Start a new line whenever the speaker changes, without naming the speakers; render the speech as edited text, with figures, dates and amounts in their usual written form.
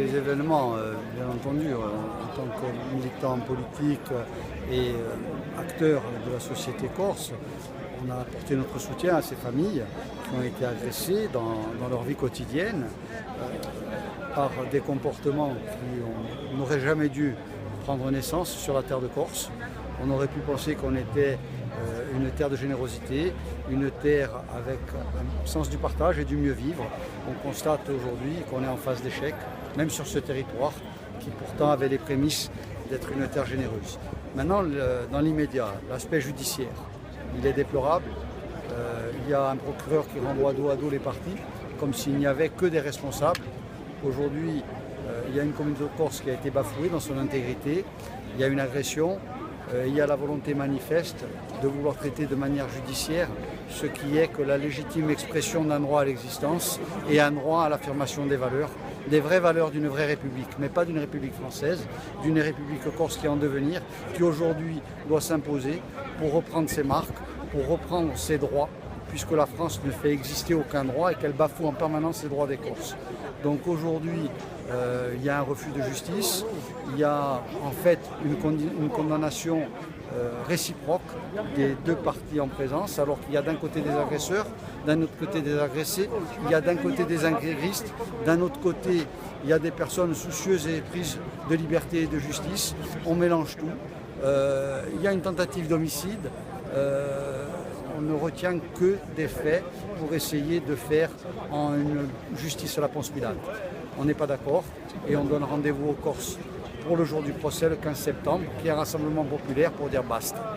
Les événements, bien entendu, en tant que militant politique et acteur de la société corse, on a apporté notre soutien à ces familles qui ont été agressées dans leur vie quotidienne par des comportements qui n'auraient jamais dû prendre naissance sur la terre de Corse. On aurait pu penser qu'on était une terre de générosité, une terre avec un sens du partage et du mieux vivre. On constate aujourd'hui qu'on est en phase d'échec, même sur ce territoire qui pourtant avait les prémices d'être une terre généreuse. Maintenant, dans l'immédiat, l'aspect judiciaire, il est déplorable. Il y a un procureur qui renvoie dos à dos les parties, comme s'il n'y avait que des responsables. Aujourd'hui, il y a une communauté de Corse qui a été bafouée dans son intégrité. Il y a une agression. Il y a la volonté manifeste de vouloir traiter de manière judiciaire ce qui est que la légitime expression d'un droit à l'existence et un droit à l'affirmation des vraies valeurs d'une vraie république, mais pas d'une république française, d'une république corse qui est en devenir, qui aujourd'hui doit s'imposer pour reprendre ses marques, pour reprendre ses droits, puisque la France ne fait exister aucun droit et qu'elle bafoue en permanence les droits des Corses. Donc aujourd'hui, il y a un refus de justice, il y a en fait une condamnation réciproque des deux parties en présence, alors qu'il y a d'un côté des agresseurs, d'un autre côté des agressés, il y a d'un côté des intégristes, d'un autre côté il y a des personnes soucieuses et prises de liberté et de justice. On mélange tout. Il y a une tentative d'homicide. On ne retient que des faits pour essayer de faire une justice à la Ponce Pilate. On n'est pas d'accord et on donne rendez-vous aux Corses pour le jour du procès, le 15 septembre, qui est un rassemblement populaire pour dire basta.